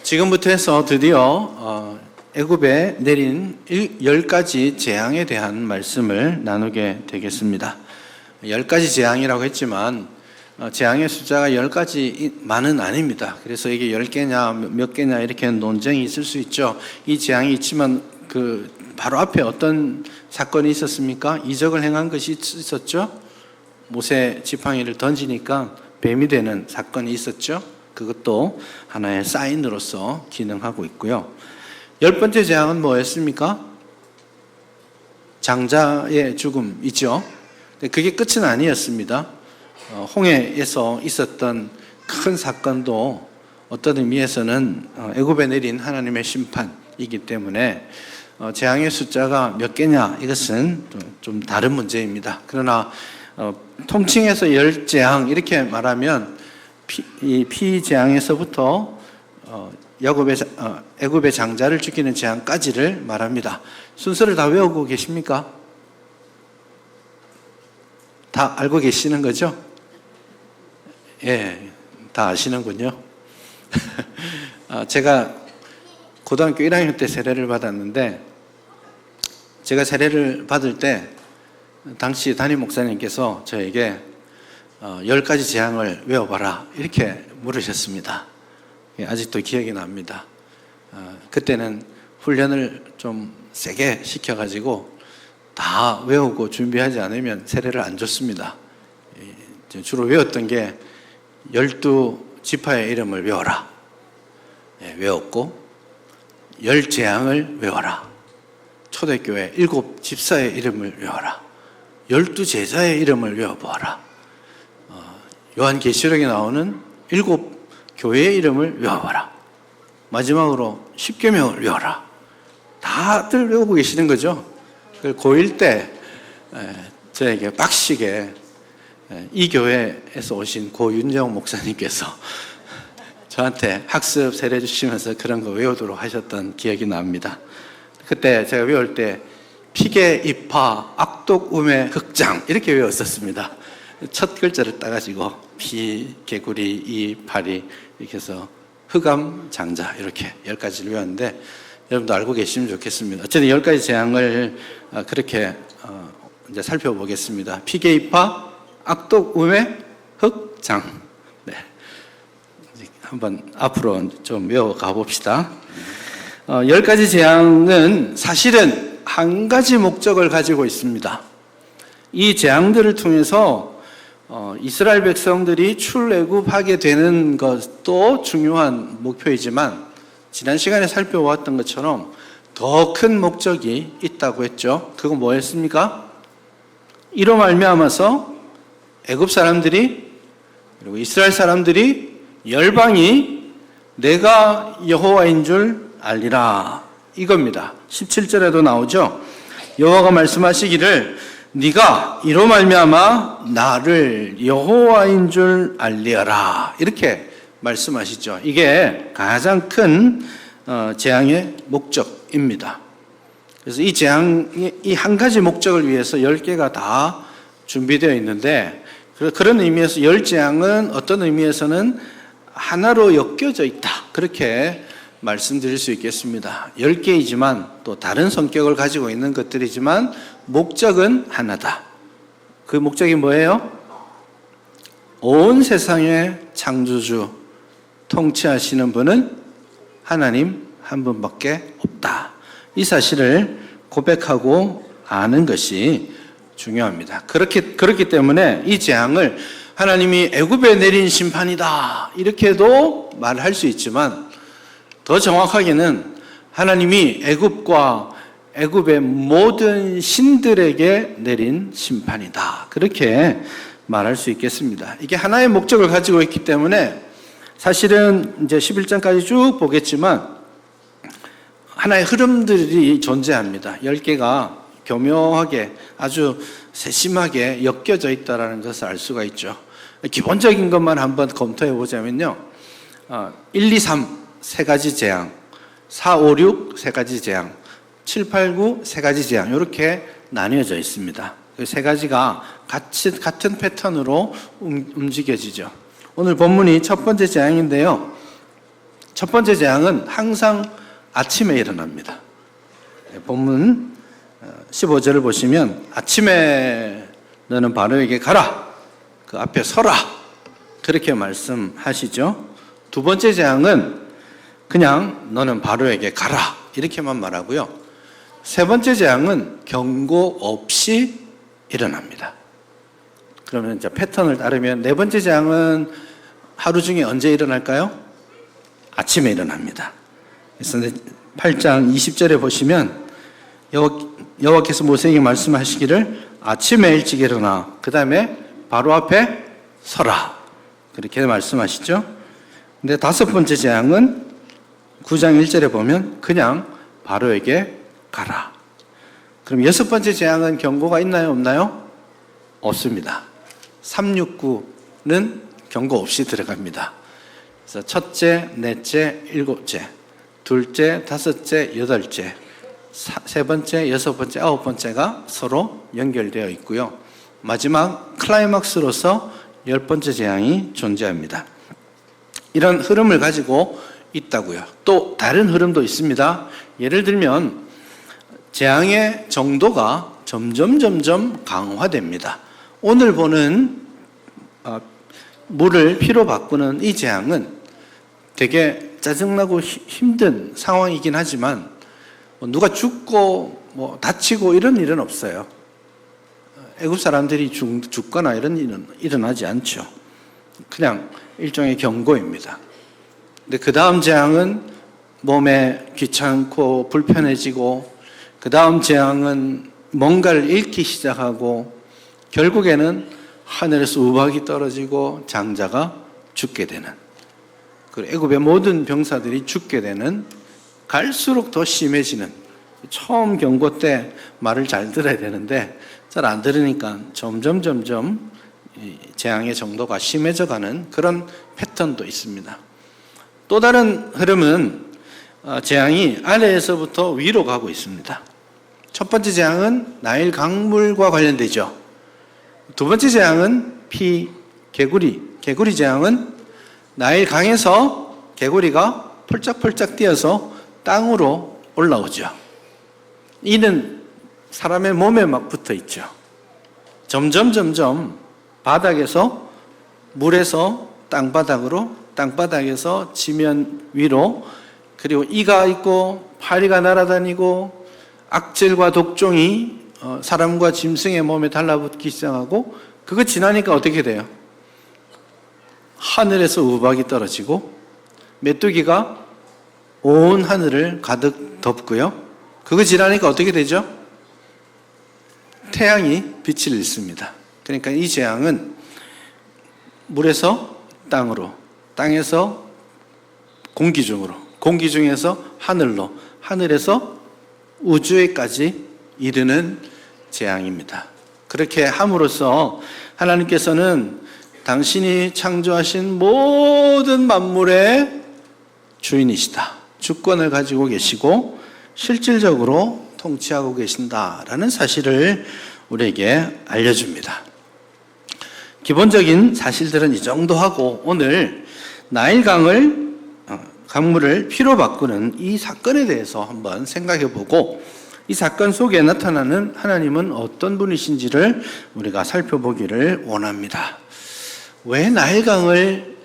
지금부터 해서 드디어 애굽에 내린 10가지 재앙에 대한 말씀을 나누게 되겠습니다. 10가지 재앙이라고 했지만 재앙의 숫자가 10가지만은 아닙니다. 그래서 이게 10개냐 몇 개냐 이렇게 논쟁이 있을 수 있죠. 이 재앙이 있지만 그 바로 앞에 어떤 사건이 있었습니까? 이적을 행한 것이 있었죠. 모세 지팡이를 던지니까 뱀이 되는 사건이 있었죠. 그것도 하나의 사인으로서 기능하고 있고요. 10번째 재앙은 뭐였습니까? 장자의 죽음이죠. 그게 끝은 아니었습니다. 홍해에서 있었던 큰 사건도 어떤 의미에서는 애굽에 내린 하나님의 심판이기 때문에 재앙의 숫자가 몇 개냐 이것은 좀 다른 문제입니다. 그러나 통칭해서 10재앙 이렇게 말하면 이 피재앙에서부터 애굽의 장자를 죽이는 재앙까지를 말합니다. 순서를 다 외우고 계십니까? 다 알고 계시는 거죠? 예, 다 아시는군요. 제가 고등학교 1학년 때 세례를 받았는데, 제가 세례를 받을 때 당시 담임 목사님께서 저에게 10가지 재앙을 외워봐라 이렇게 물으셨습니다. 아직도 기억이 납니다. 그때는 훈련을 좀 세게 시켜가지고 다 외우고 준비하지 않으면 세례를 안 줬습니다. 주로 외웠던 게 12지파의 이름을 외워라. 외웠고 10재앙을 외워라. 초대교회 7집사의 이름을 외워라. 12제자의 이름을 외워보아라. 요한계시록에 나오는 7교회의 이름을 외워봐라. 마지막으로 10계명을 외워라. 다들 외우고 계시는 거죠. 고1 때 저에게 빡시게 이 교회에서 오신 고윤정 목사님께서 저한테 학습 세례 주시면서 그런 거 외우도록 하셨던 기억이 납니다. 그때 제가 외울 때 피계 입파 악독 음의 흑장 이렇게 외웠었습니다. 첫 글자를 따가지고 피, 개구리, 이, 파리 이렇게 해서 흑암, 장자 이렇게 10가지를 외웠는데 여러분도 알고 계시면 좋겠습니다. 어쨌든 10가지 재앙을 그렇게 이제 살펴보겠습니다. 피계입파, 악독음의 흑장. 네. 한번 앞으로 좀 외워가 봅시다. 10가지 재앙은 사실은 한 가지 목적을 가지고 있습니다. 이 재앙들을 통해서 이스라엘 백성들이 출애굽하게 되는 것도 중요한 목표이지만 지난 시간에 살펴보았던 것처럼 더 큰 목적이 있다고 했죠. 그건 뭐였습니까? 이로 말미암아서 애굽 사람들이 그리고 이스라엘 사람들이 열방이 내가 여호와인 줄 알리라 이겁니다. 17절에도 나오죠. 여호와가 말씀하시기를 네가 이로 말미암아 나를 여호와인 줄 알리어라 이렇게 말씀하시죠. 이게 가장 큰 재앙의 목적입니다. 그래서 이 재앙이 이 한 가지 목적을 위해서 10개가 다 준비되어 있는데 그런 의미에서 10재앙은 어떤 의미에서는 하나로 엮여져 있다 그렇게 말씀드릴 수 있겠습니다. 10개이지만 또 다른 성격을 가지고 있는 것들이지만 목적은 하나다. 그 목적이 뭐예요? 온 세상의 창조주, 통치하시는 분은 하나님 한 분밖에 없다. 이 사실을 고백하고 아는 것이 중요합니다. 그렇기 때문에 이 재앙을 하나님이 애굽에 내린 심판이다 이렇게도 말할 수 있지만 더 정확하게는 하나님이 애굽의 모든 신들에게 내린 심판이다. 그렇게 말할 수 있겠습니다. 이게 하나의 목적을 가지고 있기 때문에 사실은 이제 11장까지 쭉 보겠지만 하나의 흐름들이 존재합니다. 10개가 교묘하게 아주 세심하게 엮여져 있다는 것을 알 수가 있죠. 기본적인 것만 한번 검토해 보자면요. 1, 2, 3 세 가지 재앙, 4, 5, 6 세 가지 재앙, 7, 8, 9 세 가지 재앙 이렇게 나뉘어져 있습니다. 그 세 가지가 같은 패턴으로 움직여지죠. 오늘 본문이 첫 번째 재앙인데요. 첫 번째 재앙은 항상 아침에 일어납니다. 본문 15절을 보시면 아침에 너는 바로에게 가라. 그 앞에 서라. 그렇게 말씀하시죠. 두 번째 재앙은 그냥 너는 바로에게 가라. 이렇게만 말하고요. 세 번째 재앙은 경고 없이 일어납니다. 그러면 이제 패턴을 따르면 네 번째 재앙은 하루 중에 언제 일어날까요? 아침에 일어납니다. 그래서 8장 20절에 보시면 여호와께서 모세에게 말씀하시기를 아침에 일찍 일어나 그 다음에 바로 앞에 서라. 그렇게 말씀하시죠. 근데 다섯 번째 재앙은 9장 1절에 보면 그냥 바로에게 가라. 그럼 여섯 번째 재앙은 경고가 있나요? 없나요? 없습니다. 369는 경고 없이 들어갑니다. 그래서 첫째, 넷째, 일곱째, 둘째, 다섯째, 여덟째, 세 번째, 여섯 번째, 아홉 번째가 서로 연결되어 있고요. 마지막 클라이막스로서 열 번째 재앙이 존재합니다. 이런 흐름을 가지고 있다고요. 또 다른 흐름도 있습니다. 예를 들면 재앙의 정도가 점점 강화됩니다. 오늘 보는 물을 피로 바꾸는 이 재앙은 되게 짜증나고 힘든 상황이긴 하지만 누가 죽고 다치고 이런 일은 없어요. 애국 사람들이 죽거나 이런 일은 일어나지 않죠. 그냥 일종의 경고입니다. 근데 그 다음 재앙은 몸에 귀찮고 불편해지고 그 다음 재앙은 뭔가를 잃기 시작하고 결국에는 하늘에서 우박이 떨어지고 장자가 죽게 되는, 그리고 애굽의 모든 병사들이 죽게 되는, 갈수록 더 심해지는, 처음 경고 때 말을 잘 들어야 되는데 잘 안 들으니까 점점 재앙의 정도가 심해져 가는 그런 패턴도 있습니다. 또 다른 흐름은 재앙이 아래에서부터 위로 가고 있습니다. 첫 번째 재앙은 나일 강물과 관련되죠. 두 번째 재앙은 개구리 재앙은 나일 강에서 개구리가 펄짝펄짝 뛰어서 땅으로 올라오죠. 이는 사람의 몸에 막 붙어 있죠. 점점 바닥에서 물에서 땅바닥으로, 땅바닥에서 지면 위로, 그리고 이가 있고 파리가 날아다니고 악질과 독종이 사람과 짐승의 몸에 달라붙기 시작하고, 그거 지나니까 어떻게 돼요? 하늘에서 우박이 떨어지고 메뚜기가 온 하늘을 가득 덮고요. 그거 지나니까 어떻게 되죠? 태양이 빛을 잃습니다. 그러니까 이 재앙은 물에서 땅으로, 땅에서 공기 중으로, 공기 중에서 하늘로, 하늘에서 우주에까지 이르는 재앙입니다. 그렇게 함으로써 하나님께서는 당신이 창조하신 모든 만물의 주인이시다, 주권을 가지고 계시고 실질적으로 통치하고 계신다라는 사실을 우리에게 알려줍니다. 기본적인 사실들은 이 정도 하고, 오늘 나일 강물을 피로 바꾸는 이 사건에 대해서 한번 생각해 보고, 이 사건 속에 나타나는 하나님은 어떤 분이신지를 우리가 살펴보기를 원합니다. 왜 나일강을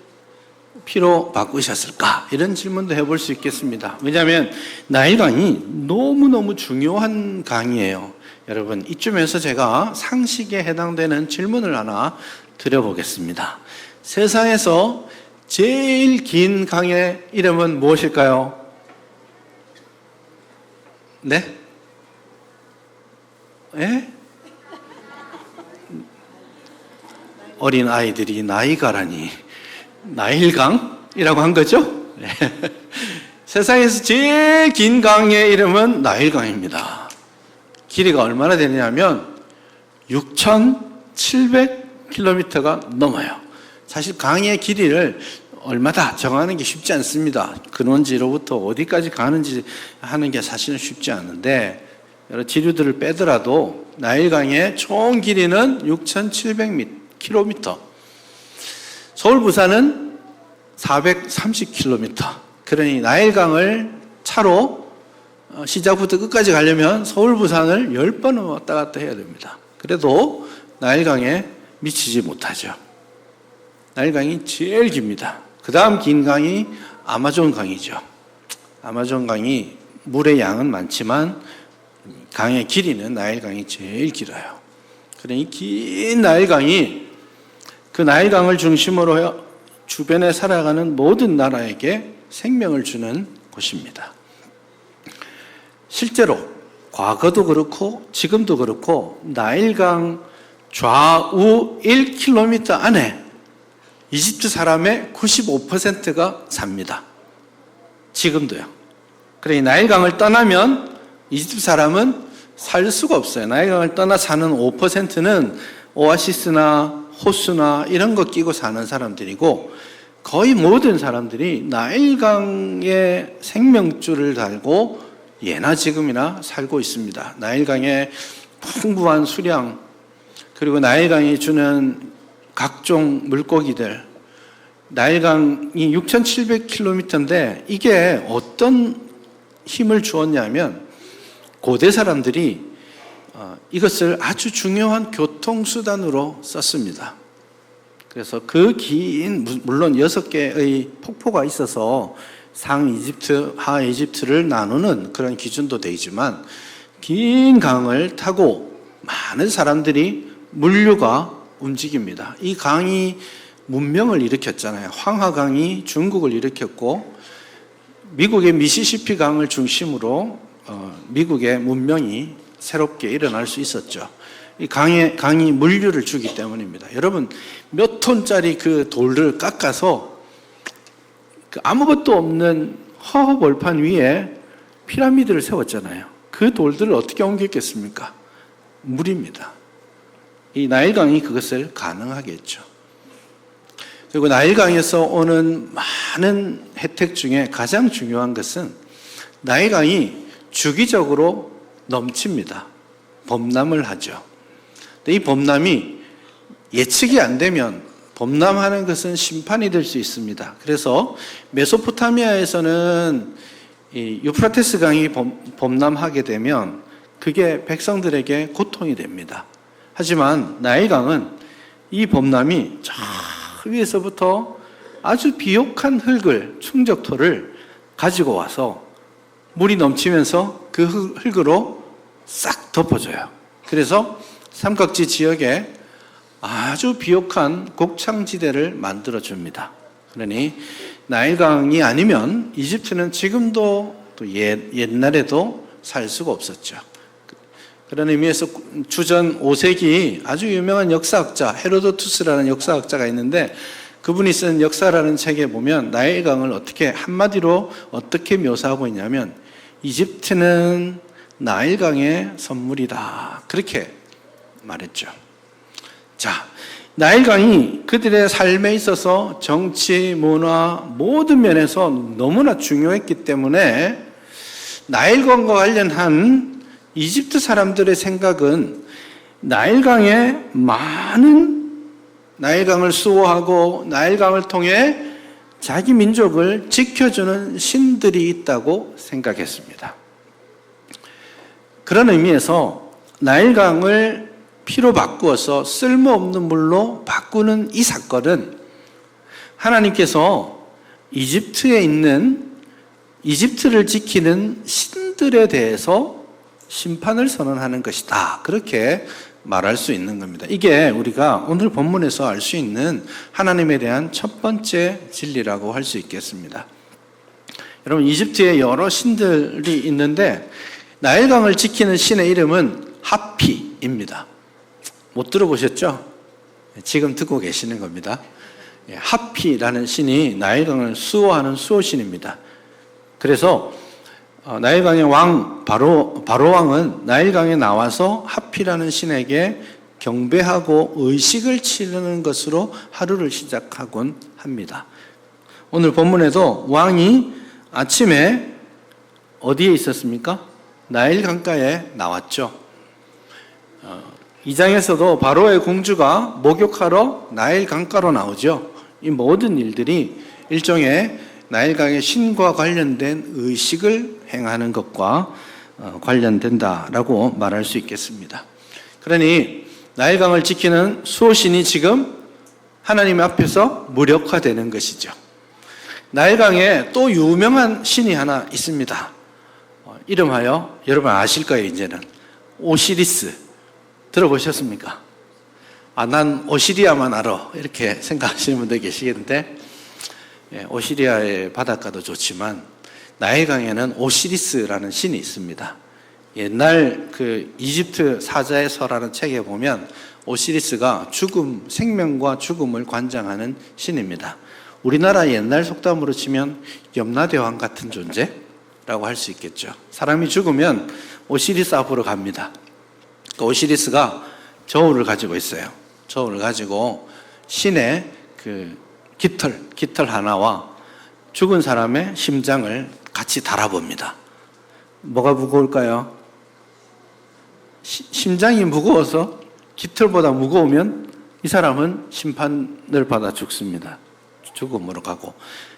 피로 바꾸셨을까? 이런 질문도 해볼 수 있겠습니다. 왜냐하면 나일강이 너무너무 중요한 강이에요. 여러분, 이쯤에서 제가 상식에 해당되는 질문을 하나 드려보겠습니다. 세상에서 제일 긴 강의 이름은 무엇일까요? 네? 예? 어린 아이들이 나이가라니, 나일강이라고 한 거죠? 네. 세상에서 제일 긴 강의 이름은 나일강입니다. 길이가 얼마나 되냐면 6,700km가 넘어요. 사실 강의 길이를 얼마다 정하는 게 쉽지 않습니다. 근원지로부터 어디까지 가는지 하는 게 사실은 쉽지 않은데, 여러 지류들을 빼더라도 나일강의 총 길이는 6,700km. 서울 부산은 430km. 그러니 나일강을 차로 시작부터 끝까지 가려면 서울, 부산을 10번은 왔다 갔다 해야 됩니다. 그래도 나일강에 미치지 못하죠. 나일강이 제일 깁니다. 그 다음 긴 강이 아마존 강이죠. 아마존 강이 물의 양은 많지만 강의 길이는 나일강이 제일 길어요. 그러니 긴 나일강이 그 나일강을 중심으로 주변에 살아가는 모든 나라에게 생명을 주는 곳입니다. 실제로 과거도 그렇고 지금도 그렇고 나일강 좌우 1km 안에 이집트 사람의 95%가 삽니다. 지금도요. 그러니 나일강을 떠나면 이집트 사람은 살 수가 없어요. 나일강을 떠나 사는 5%는 오아시스나 호수나 이런 거 끼고 사는 사람들이고, 거의 모든 사람들이 나일강에 생명줄을 달고 예나 지금이나 살고 있습니다. 나일강의 풍부한 수량, 그리고 나일강이 주는 각종 물고기들, 나일강이 6,700km인데 이게 어떤 힘을 주었냐면 고대 사람들이 이것을 아주 중요한 교통수단으로 썼습니다. 그래서 그 긴, 물론 6개의 폭포가 있어서 상 이집트, 하 이집트를 나누는 그런 기준도 되지만 긴 강을 타고 많은 사람들이 물류가 움직입니다. 이 강이 문명을 일으켰잖아요. 황하강이 중국을 일으켰고 미국의 미시시피 강을 중심으로 미국의 문명이 새롭게 일어날 수 있었죠. 이 강이 물류를 주기 때문입니다. 여러분, 몇 톤짜리 그 돌을 깎아서 그 아무것도 없는 허허벌판 위에 피라미드를 세웠잖아요. 그 돌들을 어떻게 옮겼겠습니까? 물입니다. 이 나일강이 그것을 가능하게 했죠. 그리고 나일강에서 오는 많은 혜택 중에 가장 중요한 것은 나일강이 주기적으로 넘칩니다. 범람을 하죠. 이 범람이 예측이 안 되면 범람하는 것은 심판이 될 수 있습니다. 그래서 메소포타미아에서는 이 유프라테스 강이 범람하게 되면 그게 백성들에게 고통이 됩니다. 하지만 나일강은 이 범람이 저 위에서부터 아주 비옥한 흙을, 충적토를 가지고 와서 물이 넘치면서 그 흙으로 싹 덮어줘요. 그래서 삼각지 지역에 아주 비옥한 곡창지대를 만들어줍니다. 그러니 나일강이 아니면 이집트는 지금도 또 옛날에도 살 수가 없었죠. 그런 의미에서 주전 5세기 아주 유명한 역사학자 헤로도투스라는 역사학자가 있는데 그분이 쓴 역사라는 책에 보면 나일강을 어떻게 한마디로 어떻게 묘사하고 있냐면 이집트는 나일강의 선물이다, 그렇게 말했죠. 자, 나일강이 그들의 삶에 있어서 정치, 문화 모든 면에서 너무나 중요했기 때문에 나일강과 관련한 이집트 사람들의 생각은 나일강에 많은 나일강을 수호하고 나일강을 통해 자기 민족을 지켜주는 신들이 있다고 생각했습니다. 그런 의미에서 나일강을 피로 바꾸어서 쓸모없는 물로 바꾸는 이 사건은 하나님께서 이집트에 있는 이집트를 지키는 신들에 대해서 심판을 선언하는 것이다, 그렇게 말할 수 있는 겁니다. 이게 우리가 오늘 본문에서 알 수 있는 하나님에 대한 첫 번째 진리라고 할 수 있겠습니다. 여러분, 이집트에 여러 신들이 있는데 나일강을 지키는 신의 이름은 하피입니다. 못 들어보셨죠? 지금 듣고 계시는 겁니다. 하피라는 신이 나일강을 수호하는 수호신입니다. 그래서 나일강의 왕 바로 왕은 나일강에 나와서 하피라는 신에게 경배하고 의식을 치르는 것으로 하루를 시작하곤 합니다. 오늘 본문에도 왕이 아침에 어디에 있었습니까? 나일강가에 나왔죠. 2장에서도 바로의 공주가 목욕하러 나일강가로 나오죠. 이 모든 일들이 일종의 나일강의 신과 관련된 의식을 행하는 것과 관련된다라고 말할 수 있겠습니다. 그러니 나일강을 지키는 수호신이 지금 하나님 앞에서 무력화되는 것이죠. 나일강에 또 유명한 신이 하나 있습니다. 이름하여 여러분 아실 거예요. 이제는 오시리스. 들어보셨습니까? 난 오시리아만 알아 이렇게 생각하시는 분들 계시겠는데, 오시리아의 바닷가도 좋지만 나일강에는 오시리스라는 신이 있습니다. 옛날 그 이집트 사자의 서라는 책에 보면 오시리스가 생명과 죽음을 관장하는 신입니다. 우리나라 옛날 속담으로 치면 염라대왕 같은 존재라고 할 수 있겠죠. 사람이 죽으면 오시리스 앞으로 갑니다. 그 오시리스가 저울을 가지고 있어요. 저울을 가지고 신의 그 깃털 하나와 죽은 사람의 심장을 같이 달아봅니다. 뭐가 무거울까요? 심장이 무거워서 깃털보다 무거우면 이 사람은 심판을 받아 죽습니다. 죽음으로 가고,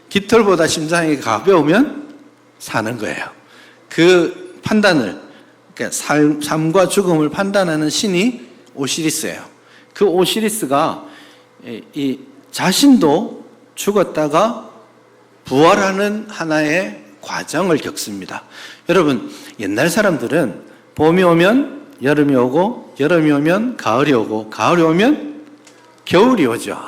깃털보다 심장이 가벼우면 사는 거예요. 그 판단을, 그러니까 삶과 죽음을 판단하는 신이 오시리스예요. 그 오시리스가 이 자신도 죽었다가 부활하는 하나의 과정을 겪습니다. 여러분, 옛날 사람들은 봄이 오면 여름이 오고, 여름이 오면 가을이 오고, 가을이 오면 겨울이 오죠.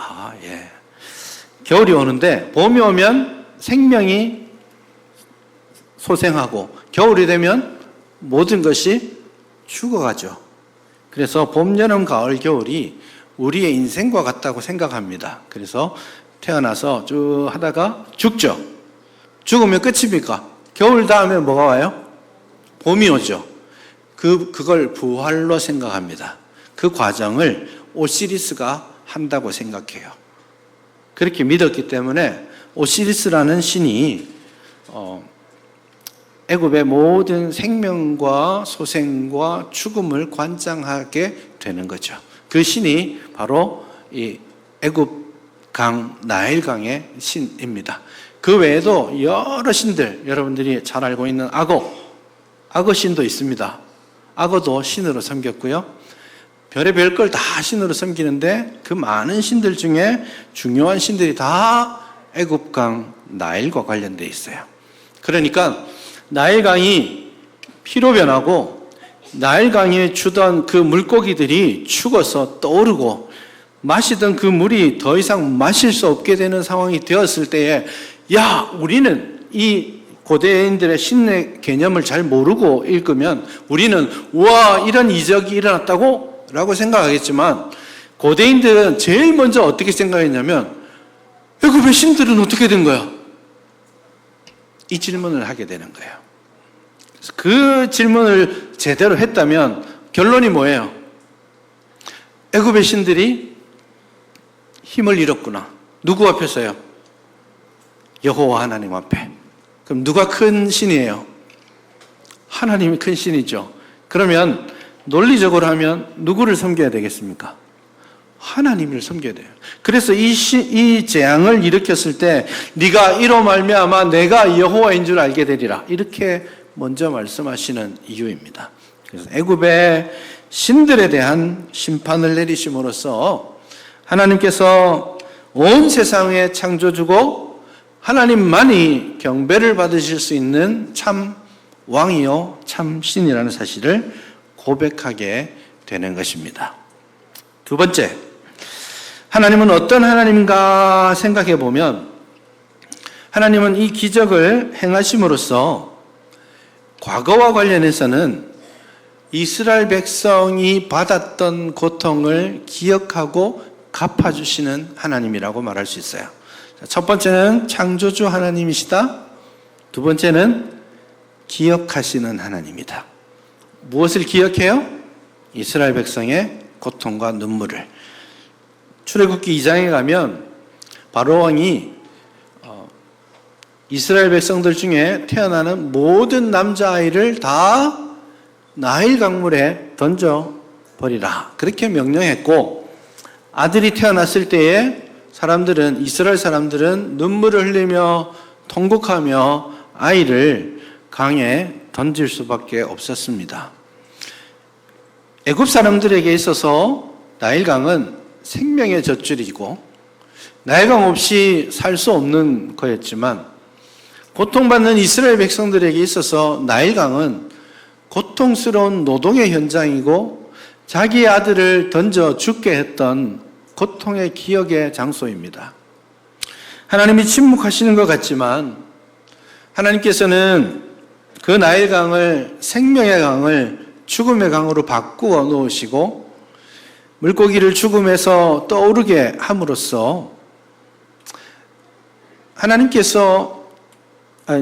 겨울이 오는데 봄이 오면 생명이 소생하고, 겨울이 되면 모든 것이 죽어가죠. 그래서 봄, 여름, 가을, 겨울이 우리의 인생과 같다고 생각합니다. 그래서 태어나서 쭉 하다가 죽죠. 죽으면 끝입니까? 겨울 다음에 뭐가 와요? 봄이 오죠. 그걸 부활로 생각합니다. 그 과정을 오시리스가 한다고 생각해요. 그렇게 믿었기 때문에 오시리스라는 신이 애굽의 모든 생명과 소생과 죽음을 관장하게 되는 거죠. 그 신이 바로 이 애굽 강, 나일강의 신입니다. 그 외에도 여러 신들, 여러분들이 잘 알고 있는 악어 신도 있습니다. 악어도 신으로 섬겼고요. 별의별 걸 다 신으로 섬기는데 그 많은 신들 중에 중요한 신들이 다 애굽강 나일과 관련되어 있어요. 그러니까 나일강이 피로 변하고 나일강에 주던 그 물고기들이 죽어서 떠오르고 마시던 그 물이 더 이상 마실 수 없게 되는 상황이 되었을 때에, 우리는 이 고대인들의 신의 개념을 잘 모르고 읽으면 우리는 우와, 이런 이적이 일어났다고? 라고 생각하겠지만, 고대인들은 제일 먼저 어떻게 생각했냐면, 애굽의 신들은 어떻게 된 거야? 이 질문을 하게 되는 거예요. 그래서 그 질문을 제대로 했다면 결론이 뭐예요? 애굽의 신들이 힘을 잃었구나. 누구 앞에서요? 여호와 하나님 앞에. 그럼 누가 큰 신이에요? 하나님이 큰 신이죠. 그러면 논리적으로 하면 누구를 섬겨야 되겠습니까? 하나님을 섬겨야 돼요. 그래서 이 재앙을 일으켰을 때 네가 이로 말미암아 내가 여호와인 줄 알게 되리라, 이렇게 먼저 말씀하시는 이유입니다. 그래서 애굽의 신들에 대한 심판을 내리심으로써 하나님께서 온 세상의 창조주고 하나님만이 경배를 받으실 수 있는 참 왕이요 참 신이라는 사실을 고백하게 되는 것입니다. 두 번째, 하나님은 어떤 하나님인가 생각해 보면, 하나님은 이 기적을 행하심으로써 과거와 관련해서는 이스라엘 백성이 받았던 고통을 기억하고 갚아주시는 하나님이라고 말할 수 있어요. 첫 번째는 창조주 하나님이시다. 두 번째는 기억하시는 하나님이다. 무엇을 기억해요? 이스라엘 백성의 고통과 눈물을. 출애굽기 2장에 가면 바로 왕이 이스라엘 백성들 중에 태어나는 모든 남자아이를 다 나일 강물에 던져버리라, 그렇게 명령했고, 아들이 태어났을 때에 이스라엘 사람들은 눈물을 흘리며 통곡하며 아이를 강에 던질 수밖에 없었습니다. 애굽 사람들에게 있어서 나일강은 생명의 젖줄이고 나일강 없이 살 수 없는 거였지만 고통받는 이스라엘 백성들에게 있어서 나일강은 고통스러운 노동의 현장이고 자기의 아들을 던져 죽게 했던 고통의 기억의 장소입니다. 하나님이 침묵하시는 것 같지만 하나님께서는 그 나일강을 생명의 강을 죽음의 강으로 바꾸어 놓으시고 물고기를 죽음에서 떠오르게 함으로써 하나님께서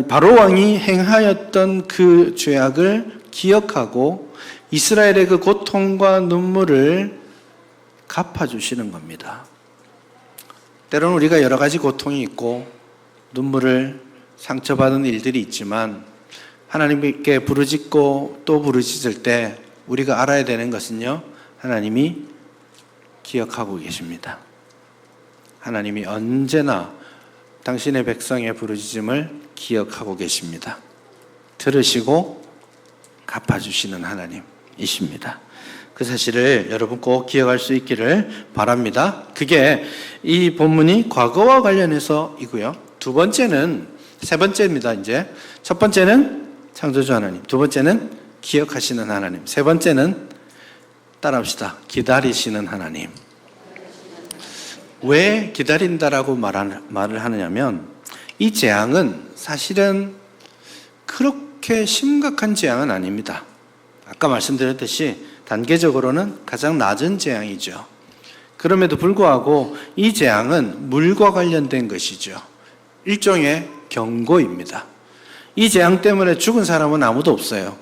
바로 왕이 행하였던 그 죄악을 기억하고 이스라엘의 그 고통과 눈물을 갚아주시는 겁니다. 때로는 우리가 여러 가지 고통이 있고 눈물을 상처받은 일들이 있지만 하나님께 부르짖고 또 부르짖을 때 우리가 알아야 되는 것은요, 하나님이 기억하고 계십니다. 하나님이 언제나 당신의 백성의 부르짖음을 기억하고 계십니다. 들으시고 갚아주시는 하나님이십니다. 그 사실을 여러분 꼭 기억할 수 있기를 바랍니다. 그게 이 본문이 과거와 관련해서이고요. 세 번째입니다. 이제 첫 번째는 창조주 하나님, 두 번째는 기억하시는 하나님, 세 번째는 따라합시다. 기다리시는 하나님. 왜 기다린다라고 말을 하느냐면 이 재앙은 사실은 그렇게 심각한 재앙은 아닙니다. 아까 말씀드렸듯이 단계적으로는 가장 낮은 재앙이죠. 그럼에도 불구하고 이 재앙은 물과 관련된 것이죠. 일종의 경고입니다. 이 재앙 때문에 죽은 사람은 아무도 없어요.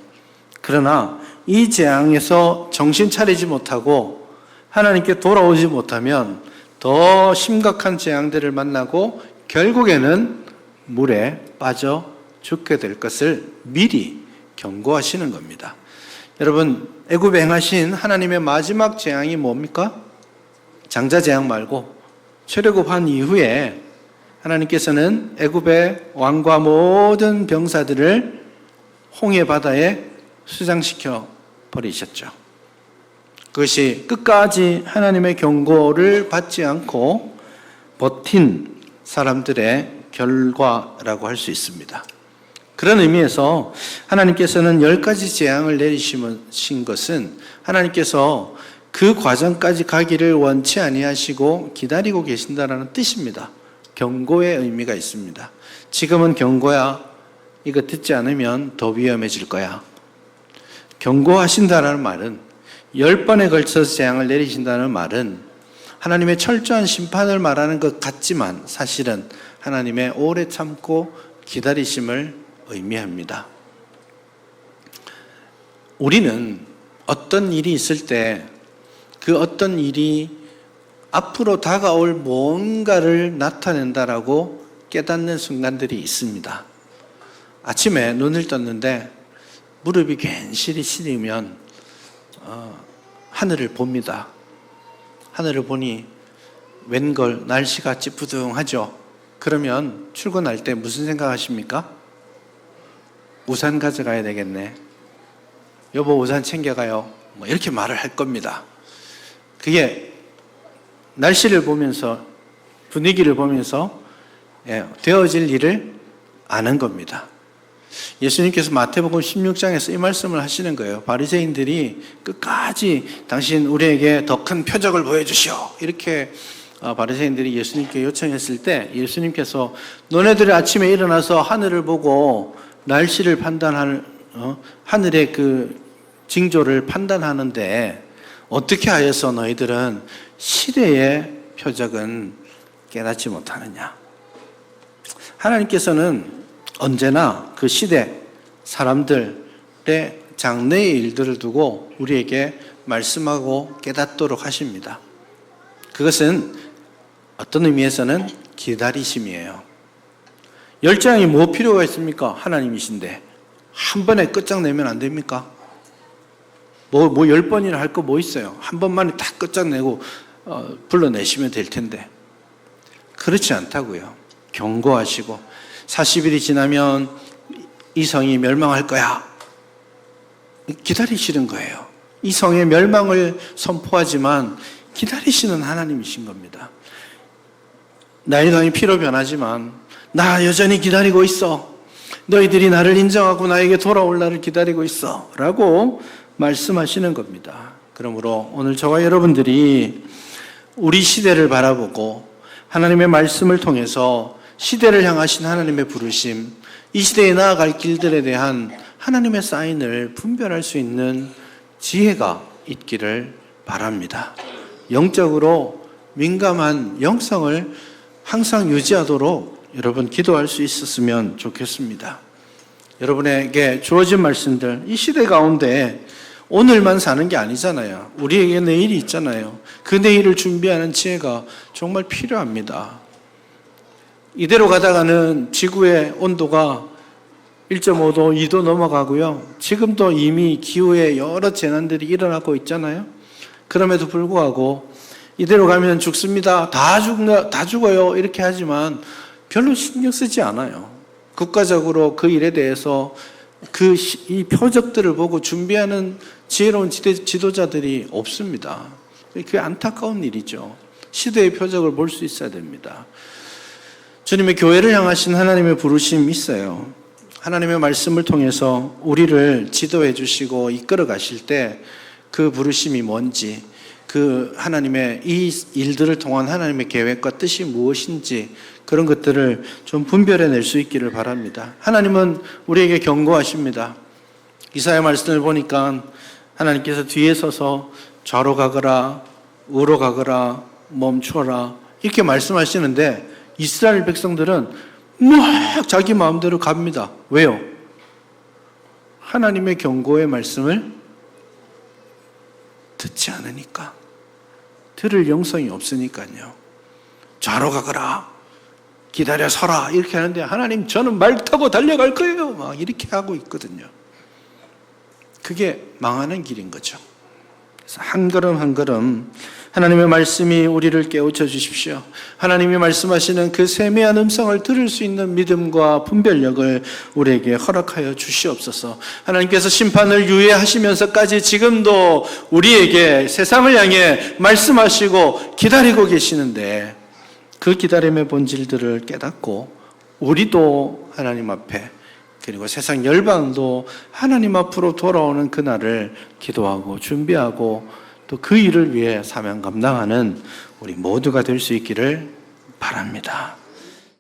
그러나 이 재앙에서 정신 차리지 못하고 하나님께 돌아오지 못하면 더 심각한 재앙들을 만나고 결국에는 물에 빠져 죽게 될 것을 미리 경고하시는 겁니다. 여러분, 애굽에 행하신 하나님의 마지막 재앙이 뭡니까? 장자 재앙 말고 출애굽한 이후에 하나님께서는 애굽의 왕과 모든 병사들을 홍해 바다에 수장시켜 버리셨죠. 그것이 끝까지 하나님의 경고를 받지 않고 버틴 사람들의 결과라고 할 수 있습니다. 그런 의미에서 하나님께서는 10가지 재앙을 내리신 것은 하나님께서 그 과정까지 가기를 원치 아니하시고 기다리고 계신다라는 뜻입니다. 경고의 의미가 있습니다. 지금은 경고야. 이거 듣지 않으면 더 위험해질 거야. 경고하신다는 말은 10번에 걸쳐서 재앙을 내리신다는 말은 하나님의 철저한 심판을 말하는 것 같지만 사실은 하나님의 오래 참고 기다리심을 의미합니다. 우리는 어떤 일이 있을 때 그 어떤 일이 앞으로 다가올 뭔가를 나타낸다라고 깨닫는 순간들이 있습니다. 아침에 눈을 떴는데 무릎이 괜시리 시리면 하늘을 봅니다. 하늘을 보니 웬걸 날씨가 찌뿌둥하죠. 그러면 출근할 때 무슨 생각하십니까? 우산 가져가야 되겠네. 여보 우산 챙겨가요. 뭐 이렇게 말을 할 겁니다. 그게 날씨를 보면서 분위기를 보면서 되어질 일을 아는 겁니다. 예수님께서 마태복음 16장에서 이 말씀을 하시는 거예요. 바리새인들이 끝까지 당신 우리에게 더 큰 표적을 보여주시오. 이렇게 바리새인들이 예수님께 요청했을 때 예수님께서 너네들이 아침에 일어나서 하늘을 보고 날씨를 판단하는 하늘의 그 징조를 판단하는데 어떻게 하여서 너희들은 시대의 표적은 깨닫지 못하느냐. 하나님께서는 언제나 그 시대 사람들의 장래의 일들을 두고 우리에게 말씀하고 깨닫도록 하십니다. 그것은 어떤 의미에서는 기다리심이에요. 열장이 뭐 필요가 있습니까? 하나님이신데 한 번에 끝장내면 안 됩니까? 뭐 10번이나 할 거 뭐 있어요? 한 번만에 다 끝장내고 불러내시면 될 텐데 그렇지 않다고요. 경고하시고 40일이 지나면 이 성이 멸망할 거야. 기다리시는 거예요. 이 성의 멸망을 선포하지만 기다리시는 하나님이신 겁니다. 나의 땅이 피로 변하지만 나 여전히 기다리고 있어. 너희들이 나를 인정하고 나에게 돌아올 날을 기다리고 있어 라고 말씀하시는 겁니다. 그러므로 오늘 저와 여러분들이 우리 시대를 바라보고 하나님의 말씀을 통해서 시대를 향하신 하나님의 부르심, 이 시대에 나아갈 길들에 대한 하나님의 사인을 분별할 수 있는 지혜가 있기를 바랍니다. 영적으로 민감한 영성을 항상 유지하도록 여러분 기도할 수 있었으면 좋겠습니다. 여러분에게 주어진 말씀들, 이 시대 가운데 오늘만 사는 게 아니잖아요. 우리에게 내일이 있잖아요. 그 내일을 준비하는 지혜가 정말 필요합니다. 이대로 가다가는 지구의 온도가 1.5도, 2도 넘어가고요. 지금도 이미 기후에 여러 재난들이 일어나고 있잖아요. 그럼에도 불구하고 이대로 가면 죽습니다. 다 죽어요. 이렇게 하지만 별로 신경 쓰지 않아요. 국가적으로 그 일에 대해서 이 표적들을 보고 준비하는 지혜로운 지도자들이 없습니다. 그게 안타까운 일이죠. 시대의 표적을 볼 수 있어야 됩니다. 주님의 교회를 향하신 하나님의 부르심이 있어요. 하나님의 말씀을 통해서 우리를 지도해 주시고 이끌어 가실 때 그 부르심이 뭔지, 그 하나님의 이 일들을 통한 하나님의 계획과 뜻이 무엇인지 그런 것들을 좀 분별해낼 수 있기를 바랍니다. 하나님은 우리에게 경고하십니다. 이사야 말씀을 보니까 하나님께서 뒤에 서서 좌로 가거라, 우로 가거라, 멈춰라 이렇게 말씀하시는데 이스라엘 백성들은 막 자기 마음대로 갑니다. 왜요? 하나님의 경고의 말씀을 듣지 않으니까. 들을 영성이 없으니까요. 좌로 가거라, 기다려 서라 이렇게 하는데 하나님 저는 말 타고 달려갈 거예요 막 이렇게 하고 있거든요. 그게 망하는 길인 거죠. 그래서 한 걸음 한 걸음 하나님의 말씀이 우리를 깨우쳐 주십시오. 하나님이 말씀하시는 그 세미한 음성을 들을 수 있는 믿음과 분별력을 우리에게 허락하여 주시옵소서. 하나님께서 심판을 유예하시면서까지 지금도 우리에게 세상을 향해 말씀하시고 기다리고 계시는데 그 기다림의 본질들을 깨닫고 우리도 하나님 앞에 그리고 세상 열방도 하나님 앞으로 돌아오는 그날을 기도하고 준비하고 또 그 일을 위해 사명 감당하는 우리 모두가 될 수 있기를 바랍니다.